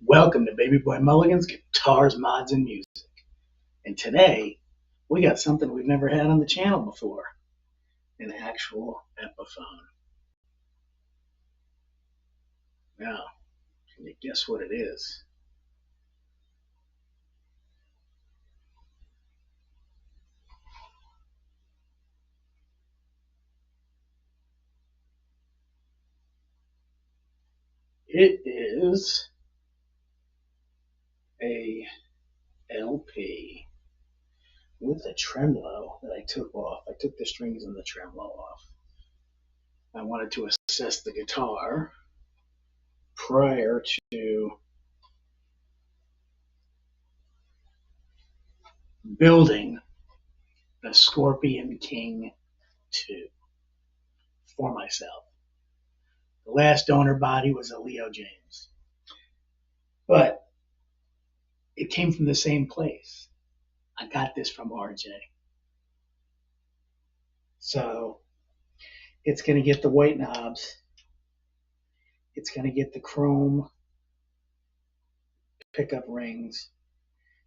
Welcome to Baby Boy Mulligan's Guitars, Mods, and Music. And today, we got something we've never had on the channel before. An actual Epiphone. Now, can you guess what it is? It is a LP with a tremolo that I took off. I took the strings and the tremolo off. I wanted to assess the guitar prior to building the Scorpion King 2 for myself. The last donor body was a Leo James. But it came from the same place. I got this from RJ. So it's going to get the white knobs. It's going to get the chrome pickup rings.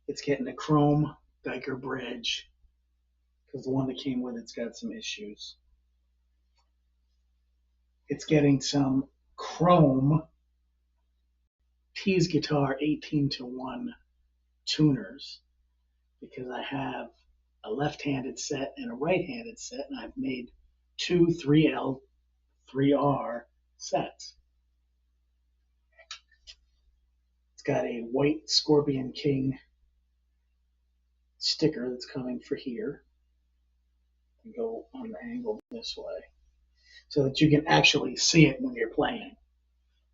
It's getting the chrome Geiger bridge because the one that came with it's got some issues. It's getting some chrome Tease Guitar 18-to-1 tuners because I have a left-handed set and a right-handed set, and I've made two 3L, 3R sets. It's got a white Scorpion King sticker that's coming for here. And go on the angle this way so that you can actually see it when you're playing.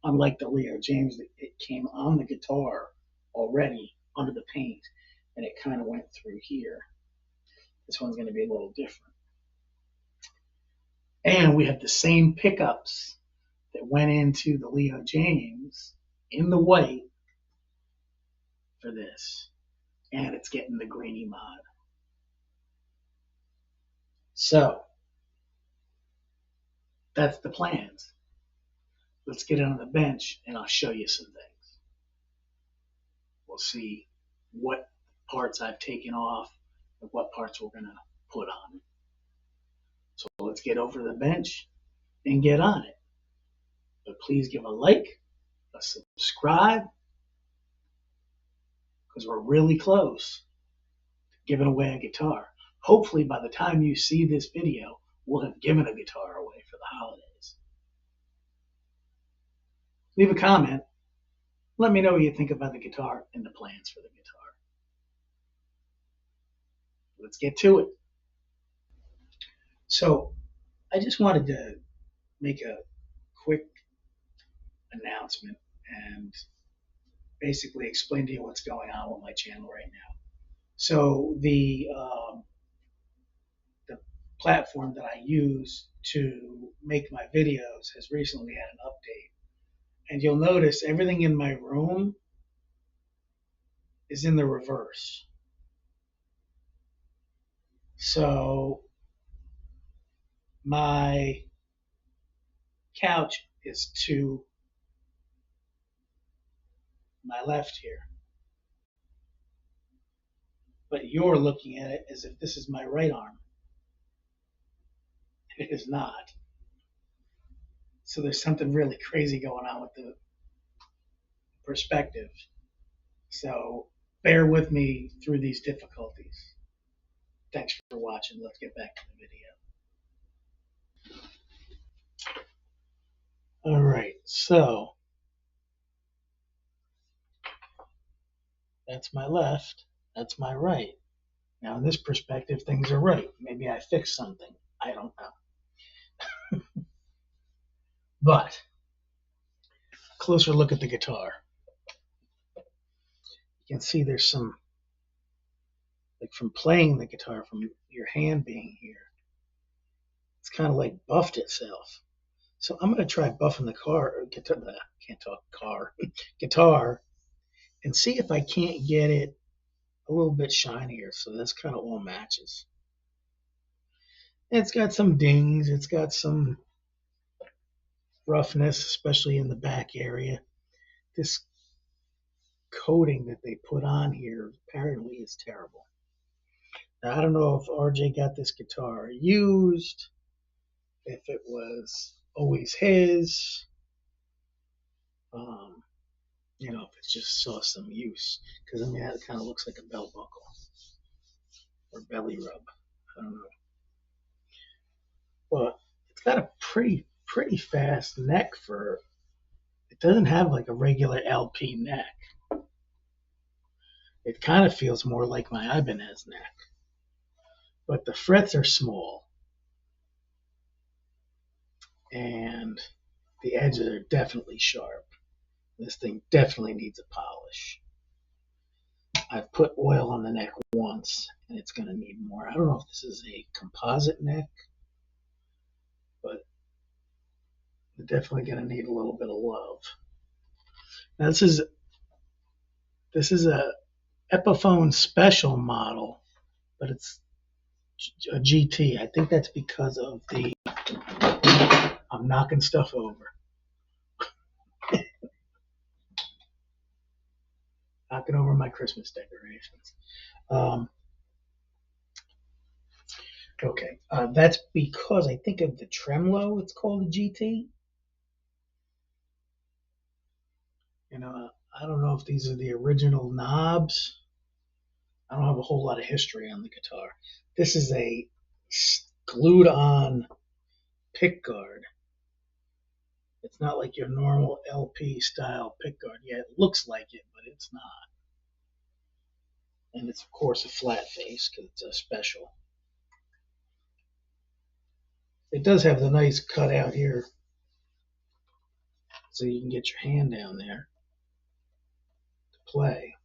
Unlike the Leo James, it came on the guitar already under the paint, and it kind of went through here. This one's going to be a little different. And we have the same pickups that went into the Leo James in the white for this. And it's getting the greeny mod. So, that's the plans. Let's get it on the bench and I'll show you some things. We'll see what parts I've taken off and what parts we're going to put on. So let's get over to the bench and get on it. But please give a like, a subscribe, because we're really close to giving away a guitar. Hopefully by the time you see this video, we'll have given a guitar away for the holidays. Leave a comment. Let me know what you think about the guitar and the plans for the guitar. Let's get to it. So I just wanted to make a quick announcement and basically explain to you what's going on with my channel right now. So the platform that I use to make my videos has recently had an update. And you'll notice everything in my room is in the reverse. So my couch is to my left here. But you're looking at it as if this is my right arm. It is not. So there's something really crazy going on with the perspective. So bear with me through these difficulties. Thanks for watching. Let's get back to the video. All right, so that's my left, that's my right. Now in this perspective, things are right. Maybe I fixed something. I don't know. But closer look at the guitar. You can see there's some, like from playing the guitar, from your hand being here, it's kind of like buffed itself. So I'm going to try buffing the guitar and see if I can't get it a little bit shinier. So this kind of all matches. And it's got some dings. It's got some roughness, especially in the back area. This coating that they put on here apparently is terrible. Now, I don't know if RJ got this guitar used, if it was always his, you know, if it just saw some use. Because, I mean, that kind of looks like a belt buckle or belly rub. I don't know. But it's got a pretty fast neck for, it doesn't have like a regular LP neck. It kind of feels more like my Ibanez neck. But the frets are small. And the edges are definitely sharp. This thing definitely needs a polish. I've put oil on the neck once, and it's going to need more. I don't know if this is a composite neck, but it's definitely going to need a little bit of love. Now, this is a Epiphone Special model, but it's a GT. I think that's because of the, I'm knocking stuff over. Knocking over my Christmas decorations. Okay, that's because I think of the tremolo. It's called a GT. You know, I don't know if these are the original knobs. I don't have a whole lot of history on the guitar. This is a glued on pick guard. It's not like your normal LP style pick guard. Yeah, it looks like it, but it's not. And it's of course a flat face because it's a special. It does have the nice cutout here, so you can get your hand down there to play.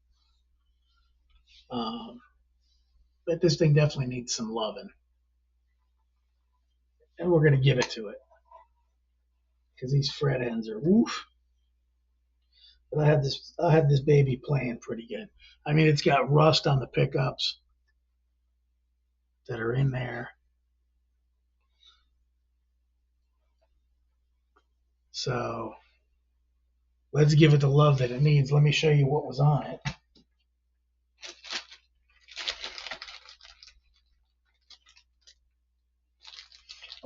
But this thing definitely needs some loving, and we're gonna give it to it because these fret ends are woof. But I have this baby playing pretty good. I mean, it's got rust on the pickups that are in there. So let's give it the love that it needs. Let me show you what was on it.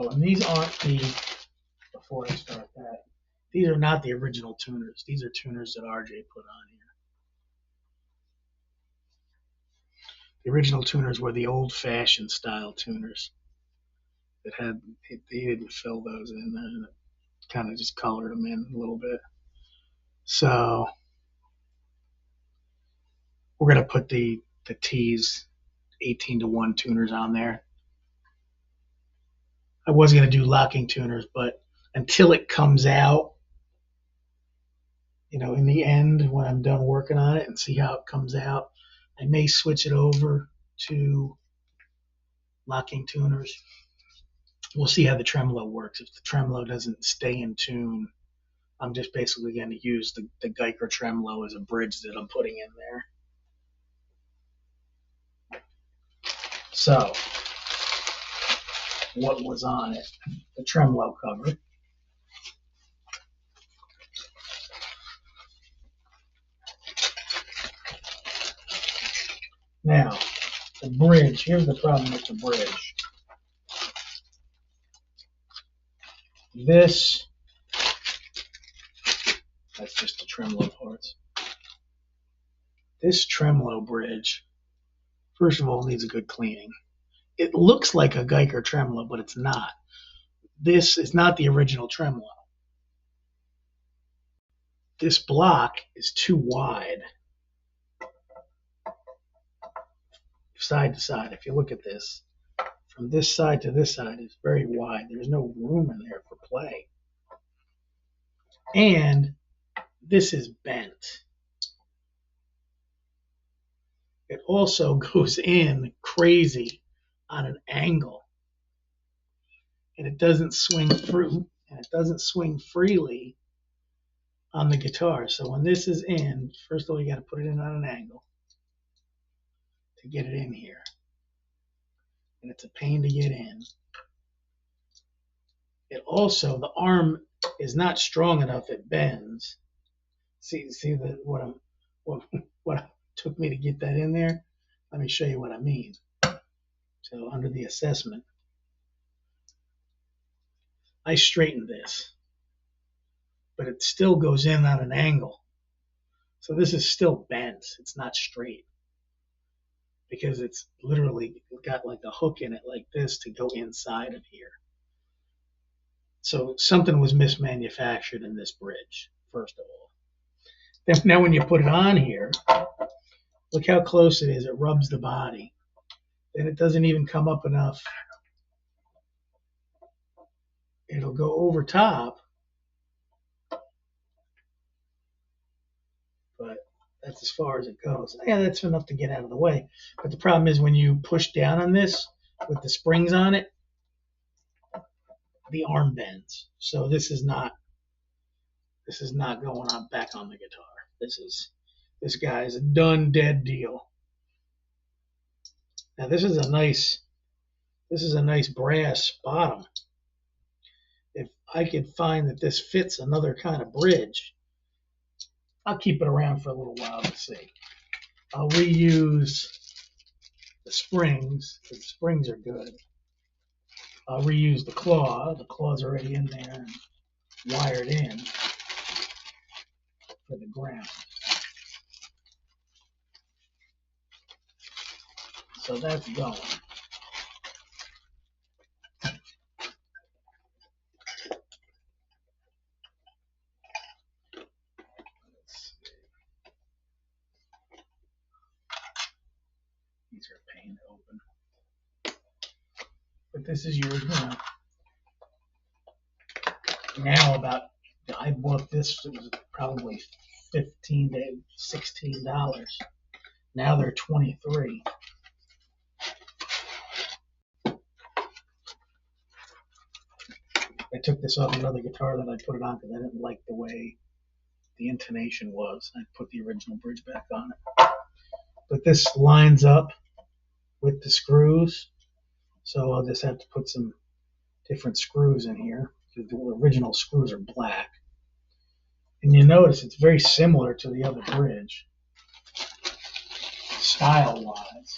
Oh, and these aren't the, before I start that, these are not the original tuners. These are tuners that RJ put on here. The original tuners were the old-fashioned style tuners that had, he didn't fill those in, and it kind of just colored them in a little bit. So we're going to put the T's 18-to-1 tuners on there. I was going to do locking tuners, but until it comes out, you know, in the end, when I'm done working on it and see how it comes out, I may switch it over to locking tuners. We'll see how the tremolo works. If the tremolo doesn't stay in tune, I'm just basically going to use the Geiger tremolo as a bridge that I'm putting in there. So, what was on it? The tremolo cover. Now, the bridge. Here's the problem with the bridge. This, that's just the tremolo parts. This tremolo bridge, first of all, needs a good cleaning. It looks like a Geiger tremolo, but it's not. This is not the original tremolo. This block is too wide, side to side. If you look at this, from this side to this side is very wide. There's no room in there for play. And this is bent. It also goes in crazy on an angle. And it doesn't swing through, and it doesn't swing freely on the guitar. So when this is in, first of all, you got to put it in on an angle to get it in here. And it's a pain to get in. It also, the arm is not strong enough, it bends. See what what it took me to get that in there. Let me show you what I mean. So under the assessment, I straightened this, but it still goes in at an angle. So this is still bent. It's not straight because it's literally got like a hook in it like this to go inside of here. So something was mismanufactured in this bridge, first of all. Then now when you put it on here, look how close it is. It rubs the body. Then it doesn't even come up enough. It'll go over top, but that's as far as it goes. Yeah, that's enough to get out of the way. But the problem is when you push down on this with the springs on it, the arm bends. So this is not going on back on the guitar. This guy's a done dead deal. Now this is a nice brass bottom. If I could find that this fits another kind of bridge, I'll keep it around for a little while to see. I'll reuse the springs, because the springs are good. I'll reuse the claw. The claw's already in there and wired in for the ground. So that's going. These are a pain to open. But this is your, now I bought this, it was probably $15 to $16. Now they're $23. I took this off another guitar that I put it on because I didn't like the way the intonation was. I put the original bridge back on it. But this lines up with the screws, so I'll just have to put some different screws in here because the original screws are black. And you notice it's very similar to the other bridge, style-wise.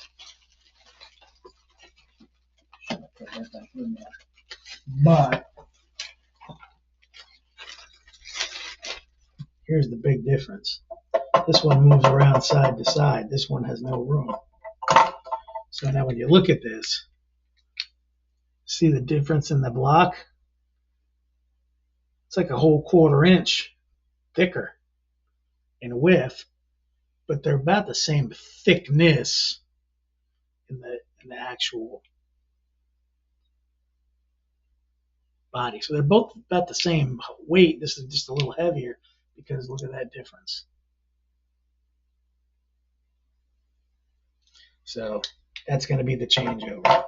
Should have put that back in there. But here's the big difference. This one moves around side to side. This one has no room. So now when you look at this, see the difference in the block? It's like a whole 1/4 inch thicker in width, but they're about the same thickness in the actual body. So they're both about the same weight. This is just a little heavier because look at that difference. So that's going to be the changeover.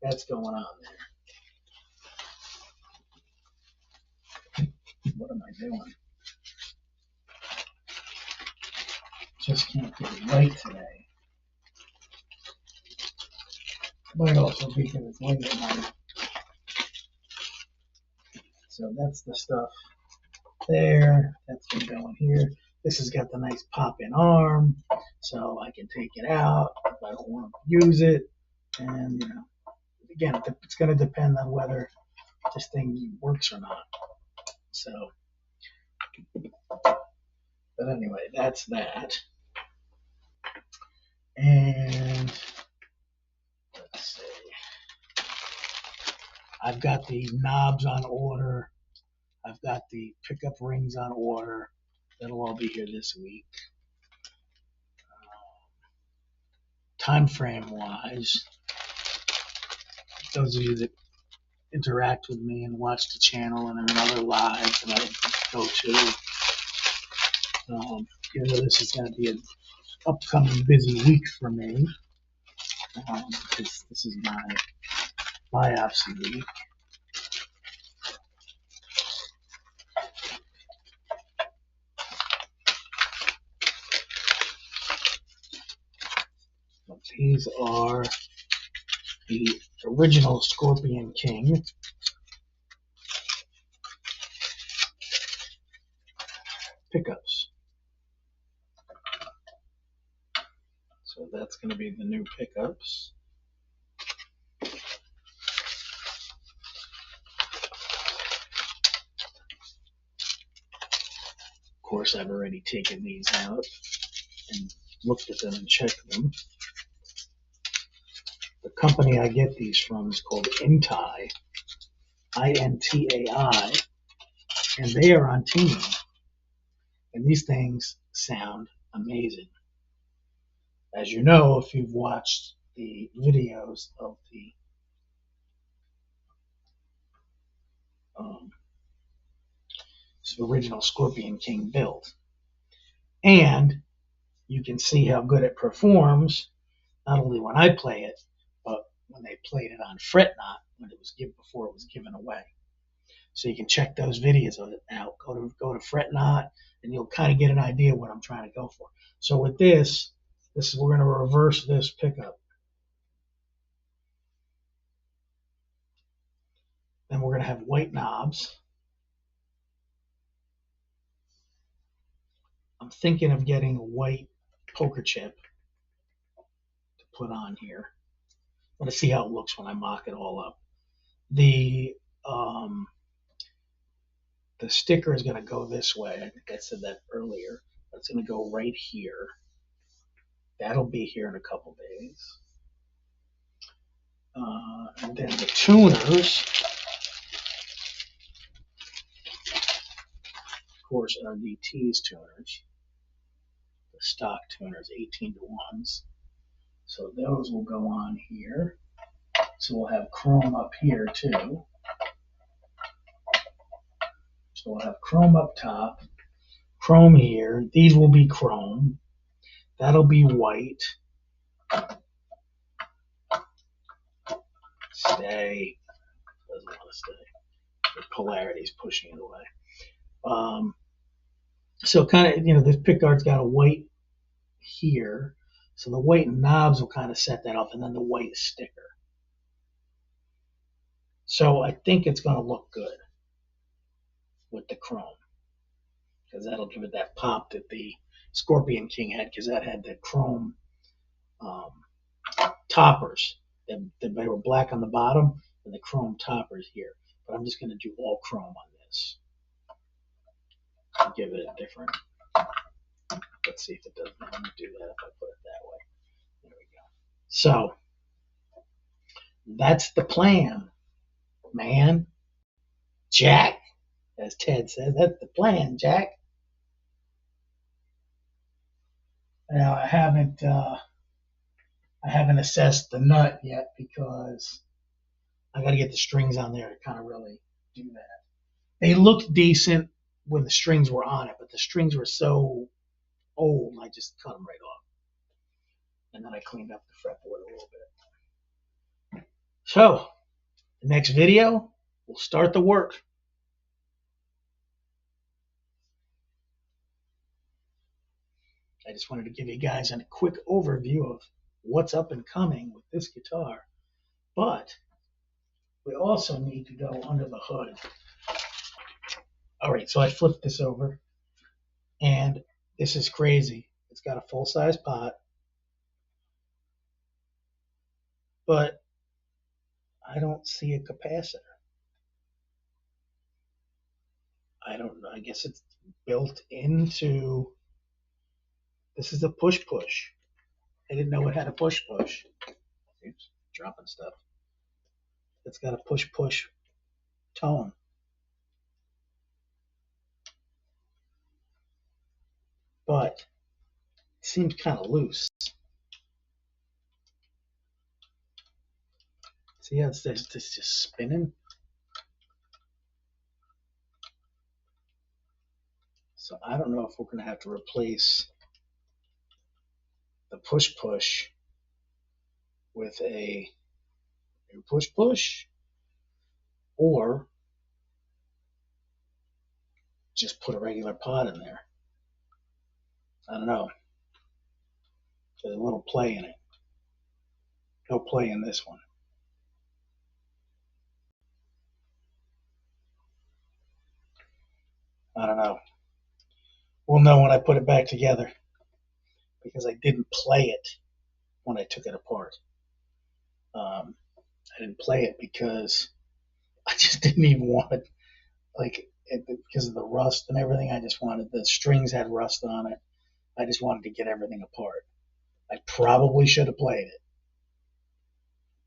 That's going on there. What am I doing? Just can't get it right today. Might also be because it's late at night. So that's the stuff there. That's been going here. This has got the nice pop-in arm, so I can take it out if I don't want to use it. And, again, it's going to depend on whether this thing works or not. So, but anyway, that's that. And let's see. I've got the knobs on order. I've got the pickup rings on order. That'll all be here this week. Time frame wise, those of you that interact with me and watch the channel and there are other lives that I go to, even though this is going to be an upcoming busy week for me, because this is my biopsy week. These are the original Scorpion King. Pickups. So that's going to be the new pickups. Of course, I've already taken these out and looked at them and checked them. The company I get these from is called Intai, I-N-T-A-I, and they are on team. And these things sound amazing. As you know, if you've watched the videos of the original Scorpion King build, and you can see how good it performs, not only when I play it, but when they played it on Fret Not, when it was before it was given away. So you can check those videos out. Go to Fret Not, and you'll kind of get an idea what I'm trying to go for. So with this we're going to reverse this pickup. Then we're going to have white knobs. I'm thinking of getting a white poker chip to put on here. I'm going to see how it looks when I mock it all up. The sticker is going to go this way. I think I said that earlier. It's going to go right here. That'll be here in a couple days. And then the tuners, of course, are DT's tuners. The stock tuners, 18 to 1s. So those will go on here. So we'll have chrome up here too. So we'll have chrome up top, chrome here. These will be chrome. That'll be white. Stay. Doesn't want to stay. The polarity is pushing it away. So kind of, this pickguard's got a white here. So the white knobs will kind of set that off, and then the white sticker. So I think it's going to look good with the chrome, because that'll give it that pop that the Scorpion King had, because that had the chrome toppers. They were black on the bottom and the chrome toppers here. But I'm just going to do all chrome on this. Give it a different. Let's see if it doesn't want to do that if I put it that way. There we go. So that's the plan, man. Jack, as Ted says, that's the plan, Jack. Now I haven't assessed the nut yet, because I got to get the strings on there to kind of really do that. They looked decent when the strings were on it, but the strings were so old, I just cut them right off. And then I cleaned up the fretboard a little bit. So, the next video, we'll start the work. I just wanted to give you guys a quick overview of what's up and coming with this guitar. But we also need to go under the hood. All right, so I flipped this over, and this is crazy. It's got a full-size pot, but I don't see a capacitor. I don't know. I guess it's built into. This is a push-push. I didn't know it had a push-push. Oops, dropping stuff. It's got a push-push tone. But it seems kind of loose. See how it's just spinning? So I don't know if we're going to have to replace the push-push with a push-push, or just put a regular pot in there. I don't know. There's a little play in it. No play in this one. I don't know. We'll know when I put it back together, because I didn't play it when I took it apart. I didn't play it because I just didn't even want it, because of the rust and everything. I just wanted, the strings had rust on it. I just wanted to get everything apart. I probably should have played it.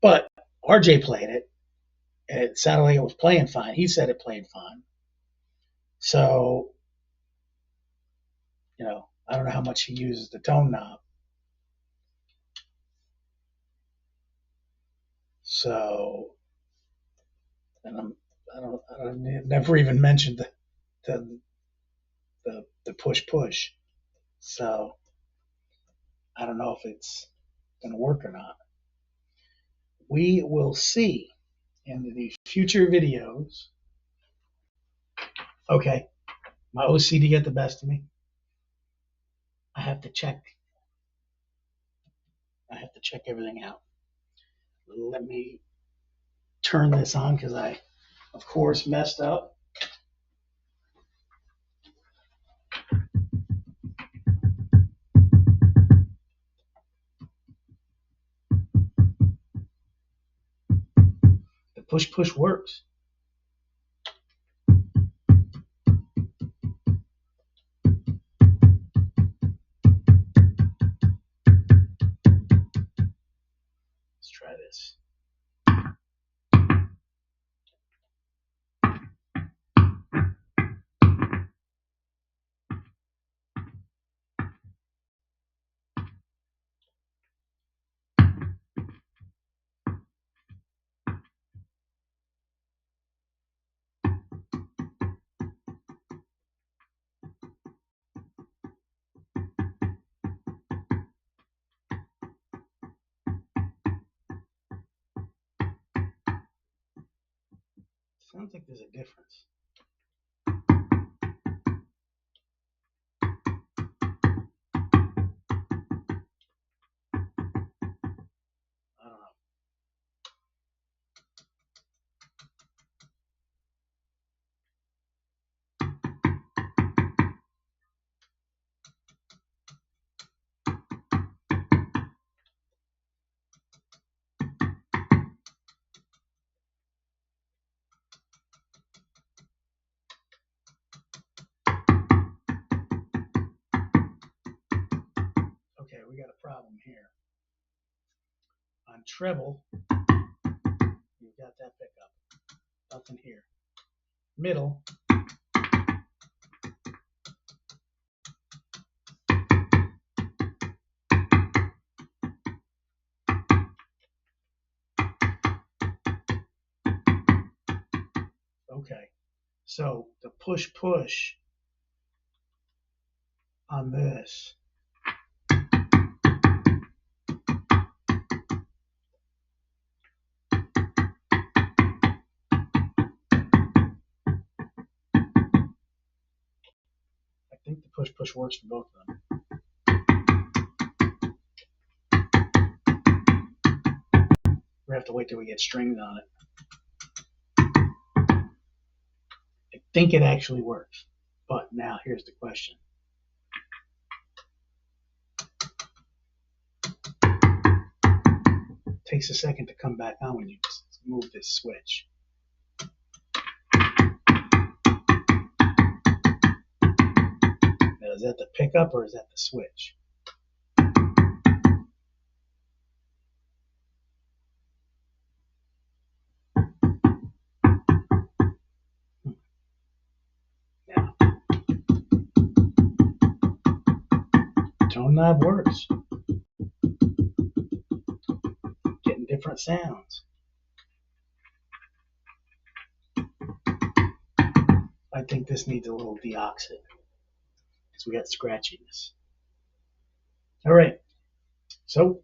But RJ played it, and it sounded like it was playing fine. He said it played fine. So, I don't know how much he uses the tone knob. So, and I never even mentioned the push. So, I don't know if it's going to work or not. We will see in the future videos. Okay, my OCD got the best of me. I have to check everything out. Let me turn this on because I, of course, messed up. The push works. Let's try this. Sounds like there's a difference. I don't know. Okay, we got a problem here. On treble, you've got that pickup. Nothing here. Middle, okay. So the push on this, I think the push works for both of them. We have to wait till we get strings on it. I think it actually works. But now here's the question. It takes a second to come back on when you move this switch. Now, is that the pickup or is that the switch? Now, tone knob works. Getting different sounds. I think this needs a little deoxit because we got scratchiness. All right, so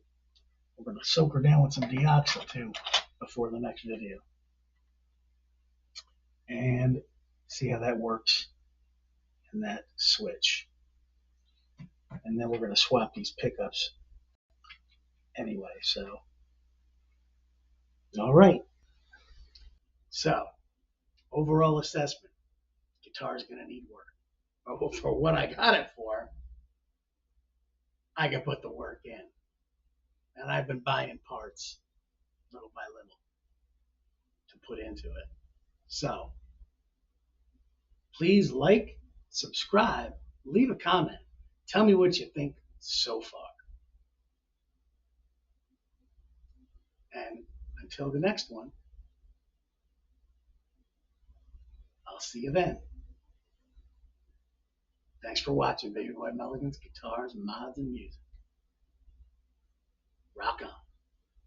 we're going to soak her down with some deoxit too before the next video and see how that works in that switch. And then we're going to swap these pickups anyway. So, all right. So, overall assessment: guitar is going to need work. But for what I got it for, I can put the work in. And I've been buying parts little by little to put into it. So please like, subscribe, leave a comment. Tell me what you think so far. And until the next one, I'll see you then. Thanks for watching Baby Boy Mulligan's Guitars, Mods, and Music. Rock on.